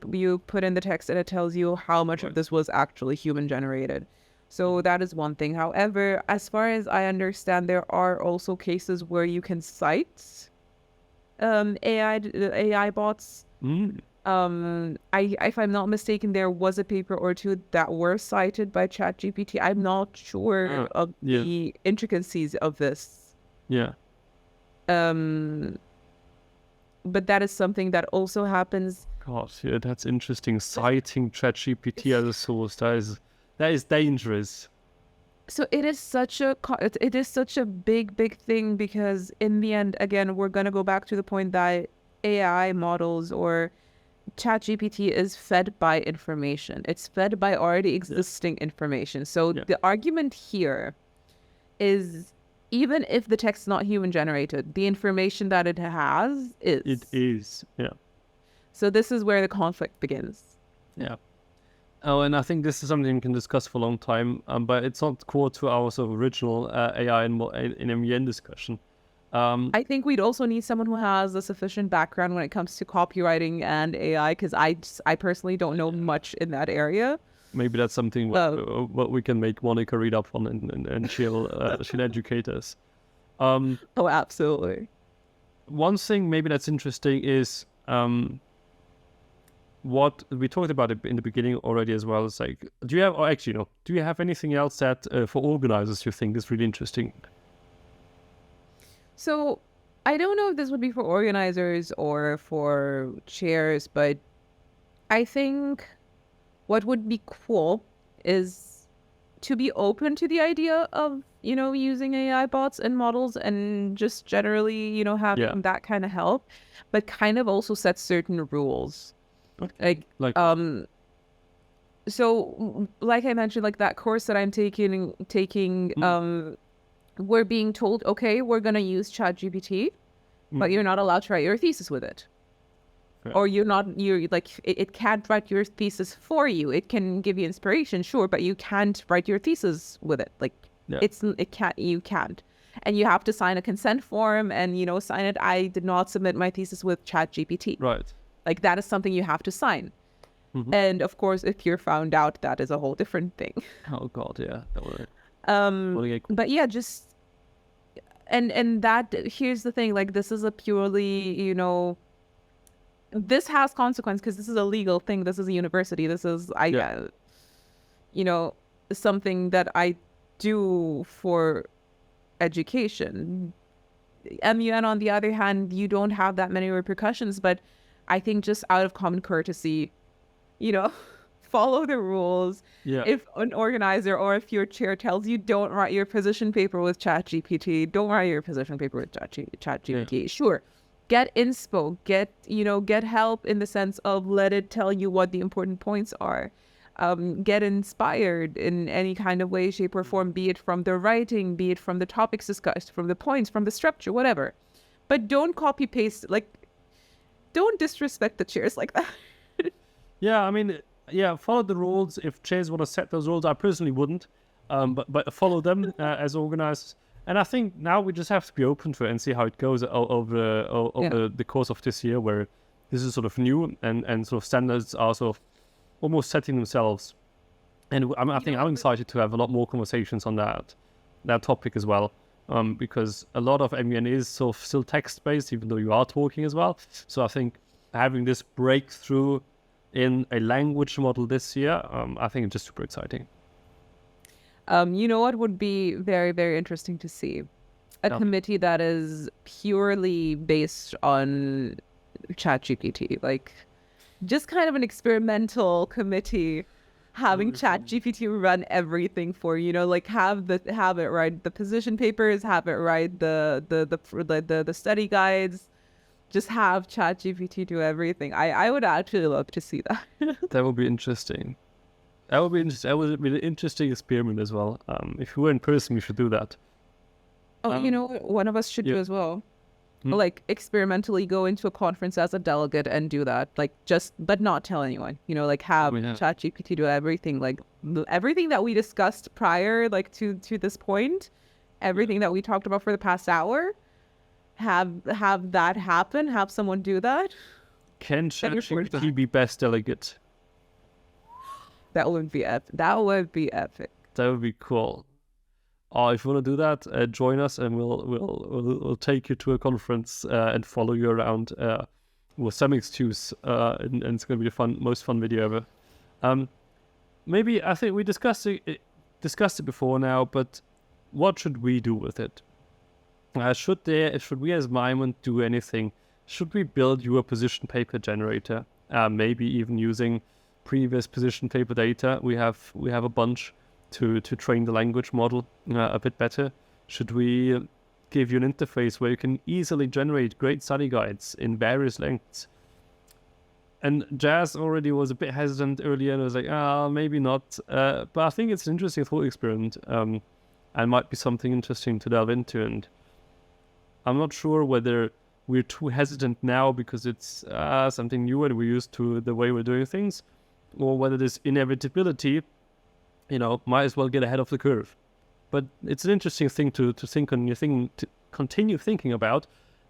put in the text and it tells you how much of this was actually human generated. So that is one thing. However, as far as I understand, there are also cases where you can cite AI bots. If I'm not mistaken, there was a paper or two that were cited by ChatGPT. I'm not sure of the intricacies of this. Yeah. But that is something that also happens. God, yeah, that's interesting. Citing ChatGPT as a source, that is dangerous. So it is such a big thing, because in the end, again, we're gonna go back to the point that AI models or ChatGPT is fed by information. It's fed by already existing information. So the argument here is, even if the text is not human generated, the information that it has is. It is, yeah. So this is where the conflict begins. Yeah. Oh, and I think this is something we can discuss for a long time, but it's not core to our sort of original AI and MUN discussion. I think we'd also need someone who has a sufficient background when it comes to copywriting and AI, because I personally don't know much in that area. Maybe that's something what we can make Monica read up on, and she'll educate us. Oh, absolutely. One thing maybe that's interesting is what we talked about it in the beginning already as well. It's like, do you have anything else that for organizers you think is really interesting? So I don't know if this would be for organizers or for chairs, but I think what would be cool is to be open to the idea of, using AI bots and models, and just generally, having that kind of help, but kind of also set certain rules. Okay. So like I mentioned, like that course that I'm taking, we're being told, okay, we're going to use ChatGPT, but you're not allowed to write your thesis with it. Yeah. Or it can't write your thesis for you. It can give you inspiration, sure, but you can't write your thesis with it. You can't. And you have to sign a consent form and, sign it. I did not submit my thesis with ChatGPT. Right. Like, that is something you have to sign. Mm-hmm. And of course, if you're found out, that is a whole different thing. Oh God, yeah. But yeah, just and that, here's the thing, like, this is a purely, this has consequence, because this is a legal thing. This is a university. This is something that I do for education. MUN, on the other hand, you don't have that many repercussions, but I think just out of common courtesy, follow the rules. Yeah. If an organizer or if your chair tells you don't write your position paper with ChatGPT, don't write your position paper with ChatGPT. Yeah. Sure. Get inspo, get help in the sense of let it tell you what the important points are. Get inspired in any kind of way, shape, or form, be it from the writing, be it from the topics discussed, from the points, from the structure, whatever. But don't copy paste, don't disrespect the chairs like that. Yeah, I mean, follow the rules. If chairs want to set those rules, I personally wouldn't, but follow them as organizers. And I think now we just have to be open to it and see how it goes over the course of this year, where this is sort of new and sort of standards are sort of almost setting themselves. And I think I'm excited to have a lot more conversations on that topic as well, because a lot of MUN is sort of still text-based, even though you are talking as well. So I think having this breakthrough in a language model this year, I think it's just super exciting. You know what would be very, very interesting to see? A committee that is purely based on ChatGPT, like just kind of an experimental committee, having ChatGPT run everything for have it write the position papers, have it write the study guides, just have ChatGPT do everything. I would actually love to see that. That would be interesting. That would be an interesting experiment as well. If we were in person, we should do that. Oh, one of us should do as well. Like, experimentally go into a conference as a delegate and do that. But not tell anyone. Have ChatGPT do everything. Like, everything that we discussed prior, to this point, everything that we talked about for the past hour, have that happen. Have someone do that. Can ChatGPT be best delegate? That would be epic. That would be epic. That would be cool. if you want to do that, join us, and we'll take you to a conference and follow you around with some excuse, and it's going to be the most fun video ever. Maybe I think we discussed it before now, but what should we do with it? Should we as mymun do anything? Should we build you a position paper generator? Maybe even using previous position paper data. We have a bunch to train the language model a bit better. Should we give you an interface where you can easily generate great study guides in various lengths? And Jazz already was a bit hesitant earlier and was like, maybe not. But I think it's an interesting thought experiment, and might be something interesting to delve into. And I'm not sure whether we're too hesitant now because it's something new and we're used to the way we're doing things, or whether this inevitability, might as well get ahead of the curve. But it's an interesting thing to think on, to continue thinking about,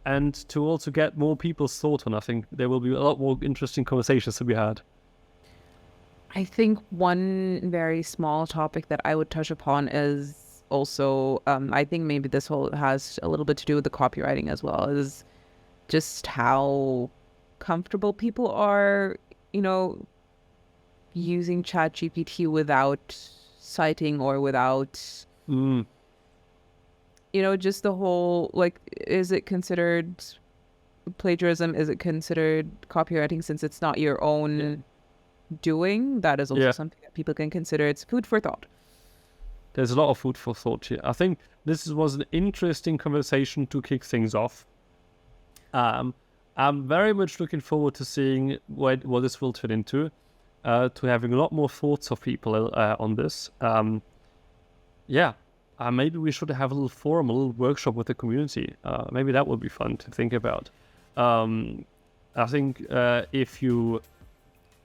and to also get more people's thought on. I think there will be a lot more interesting conversations to be had. I think one very small topic that I would touch upon is also, I think maybe this whole has a little bit to do with the copywriting as well, is just how comfortable people are, using ChatGPT without citing or without, just the whole, is it considered plagiarism? Is it considered copywriting since it's not your own doing? That is also something that people can consider. It's food for thought. There's a lot of food for thought here. I think this was an interesting conversation to kick things off. I'm very much looking forward to seeing what this will turn into, to having a lot more thoughts of people on this. Maybe we should have a little forum, a little workshop with the community. Maybe that would be fun to think about. I think if you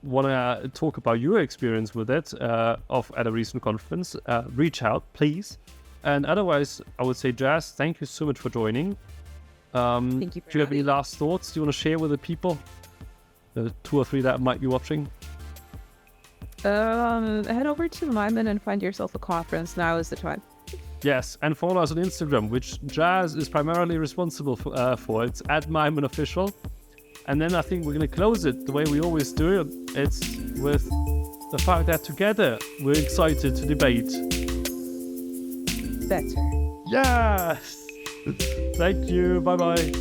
want to talk about your experience with it at a recent conference, reach out, please. And otherwise, I would say, Jazz, thank you so much for joining. Thank you. Do you have any last thoughts? Do you want to share with the people? The 2 or 3 that might be watching? Head over to MUN and find yourself a conference. Now is the time. Yes, and follow us on Instagram, which Jazz is primarily responsible for. It's @mymunofficial. And then I think we're going to close it the way we always do it. It's with the fact that together we're excited to debate. Better. Yes! Thank you. Bye-bye.